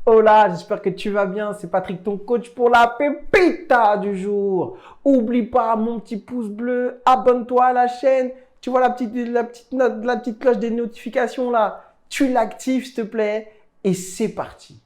Hola, j'espère que tu vas bien. C'est Patrick, ton coach pour la pépita du jour. Oublie pas mon petit pouce bleu, abonne-toi à la chaîne. Tu vois la petite cloche des notifications là. Tu l'actives s'il te plaît. Et c'est parti.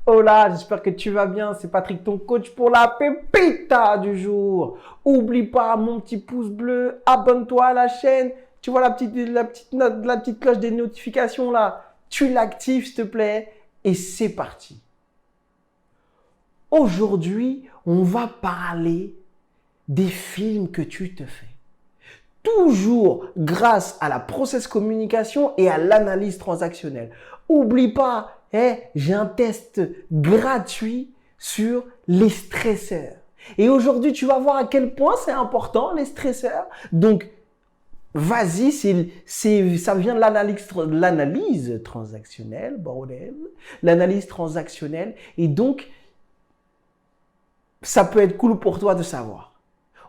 Hola, j'espère que tu vas bien. C'est Patrick, ton coach pour la pépita du jour. Oublie pas mon petit pouce bleu, abonne-toi à la chaîne. Tu vois la petite cloche des notifications là. Tu l'actives s'il te plaît. Et c'est parti. Aujourd'hui, on va parler des films que tu te fais. Toujours grâce à la process communication et à l'analyse transactionnelle. Oublie pas, j'ai un test gratuit sur les stresseurs. Et aujourd'hui, tu vas voir à quel point c'est important, les stresseurs. Donc, vas-y, ça vient de l'analyse transactionnelle, bordel. L'analyse transactionnelle. Et donc, ça peut être cool pour toi de savoir.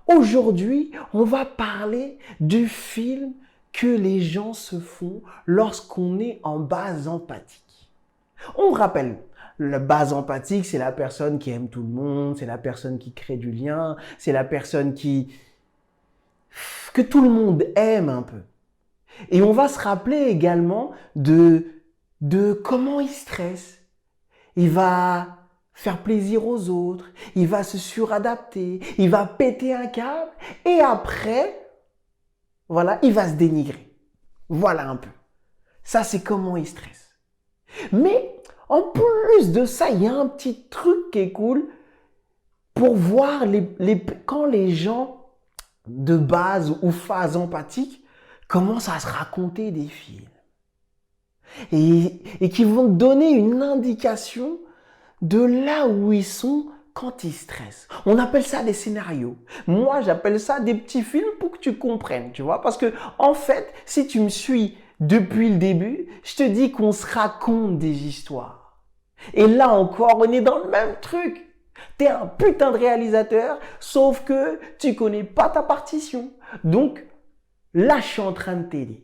Aujourd'hui, on va parler du film que les gens se font lorsqu'on est en base empathique. On rappelle, la base empathique, c'est la personne qui aime tout le monde, c'est la personne qui crée du lien, c'est la personne que tout le monde aime un peu. Et on va se rappeler également de comment il stresse. Il va faire plaisir aux autres, il va se suradapter, il va péter un câble et après, voilà, il va se dénigrer. Voilà un peu. Ça, c'est comment il stresse. Mais en plus de ça, il y a un petit truc qui est cool pour voir quand les gens de base ou phase empathique commencent à se raconter des films. Et qui vont donner une indication de là où ils sont quand ils stressent. On appelle ça des scénarios. Moi, j'appelle ça des petits films pour que tu comprennes, tu vois. Parce que, en fait, si tu me suis depuis le début, je te dis qu'on se raconte des histoires. Et là encore, on est dans le même truc. T'es un putain de réalisateur, sauf que tu connais pas ta partition. Donc, là, je suis en train de t'aider.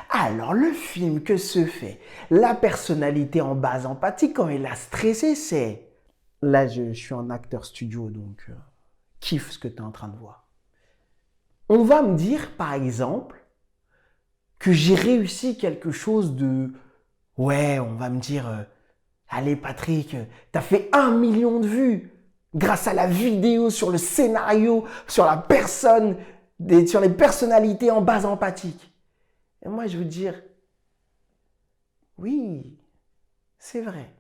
Alors, le film que se fait la personnalité en base empathique quand il a stressé, c'est... Là, je suis en acteur studio, donc kiffe ce que tu es en train de voir. On va me dire, par exemple, que j'ai réussi quelque chose de... Ouais, on va me dire, allez Patrick, t'as fait 1 million de vues grâce à la vidéo sur le scénario, sur la personne, sur les personnalités en base empathique. Et moi, je veux dire, oui, c'est vrai.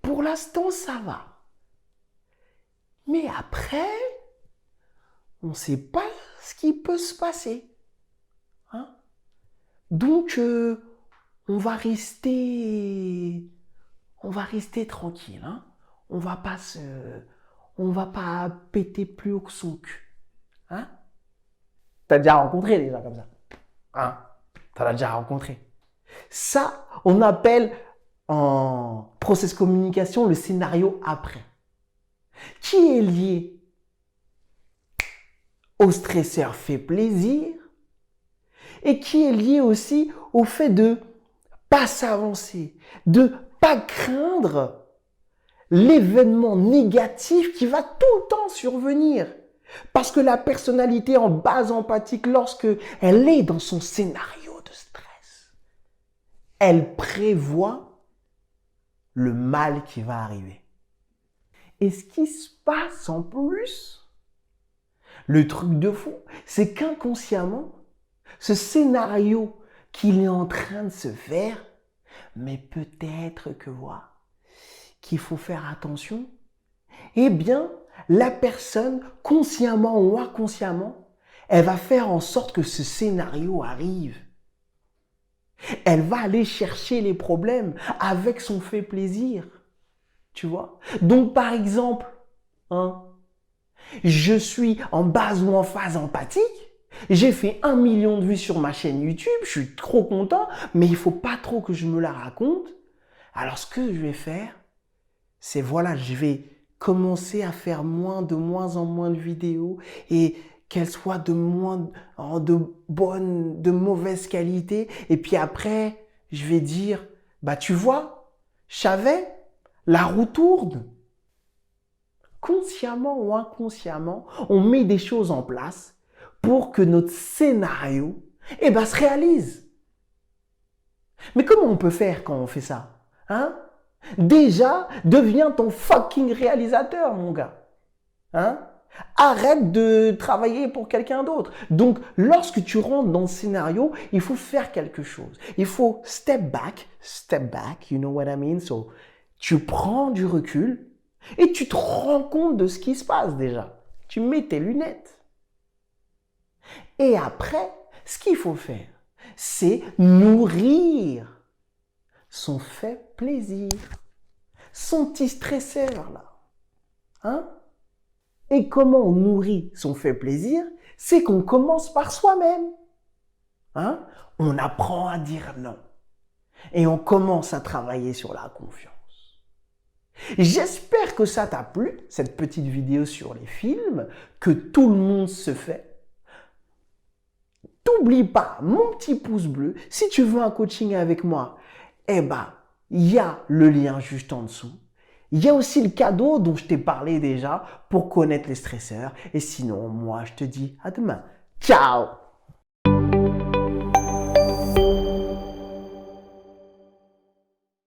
Pour l'instant, ça va. Mais après, on ne sait pas ce qui peut se passer. Hein? Donc, on va rester tranquille. Hein? On va pas péter plus haut que son cul. Hein? T'as déjà rencontré des gens comme ça. Hein? T'en as déjà rencontré. Ça, on appelle en process communication le scénario après. Qui est lié au stresseur fait plaisir et qui est lié aussi au fait de pas s'avancer, de pas craindre l'événement négatif qui va tout le temps survenir. Parce que la personnalité en base empathique, lorsque elle est dans son scénario de stress, elle prévoit le mal qui va arriver. Et ce qui se passe en plus, le truc de fou, c'est qu'inconsciemment, ce scénario qu'il est en train de se faire, mais peut-être que voilà, qu'il faut faire attention, eh bien, la personne, consciemment ou inconsciemment, elle va faire en sorte que ce scénario arrive. Elle va aller chercher les problèmes avec son fait plaisir. Tu vois? Donc, par exemple, je suis en base ou en phase empathique. J'ai fait 1 million de vues sur ma chaîne YouTube. Je suis trop content, mais il faut pas trop que je me la raconte. Alors, ce que je vais faire, c'est voilà, je vais commencer à faire de moins en moins de vidéos et qu'elle soit de bonne, de mauvaise qualité. Et puis après, je vais dire, bah tu vois, je savais, la roue tourne. Consciemment ou inconsciemment, on met des choses en place pour que notre scénario, se réalise. Mais comment on peut faire quand on fait ça? Hein? Déjà, deviens ton fucking réalisateur, mon gars. Hein? Arrête de travailler pour quelqu'un d'autre. Donc, lorsque tu rentres dans le scénario, il faut faire quelque chose. Il faut step back, you know what I mean? So, tu prends du recul et tu te rends compte de ce qui se passe déjà. Tu mets tes lunettes. Et après, ce qu'il faut faire, c'est nourrir son fait plaisir, son petit stresseur là. Hein? Et comment on nourrit son fait plaisir? C'est qu'on commence par soi-même. Hein? On apprend à dire non. Et on commence à travailler sur la confiance. J'espère que ça t'a plu, cette petite vidéo sur les films, que tout le monde se fait. N'oublie pas mon petit pouce bleu. Si tu veux un coaching avec moi, il y a le lien juste en dessous. Il y a aussi le cadeau dont je t'ai parlé déjà pour connaître les stresseurs. Et sinon, moi, je te dis à demain. Ciao!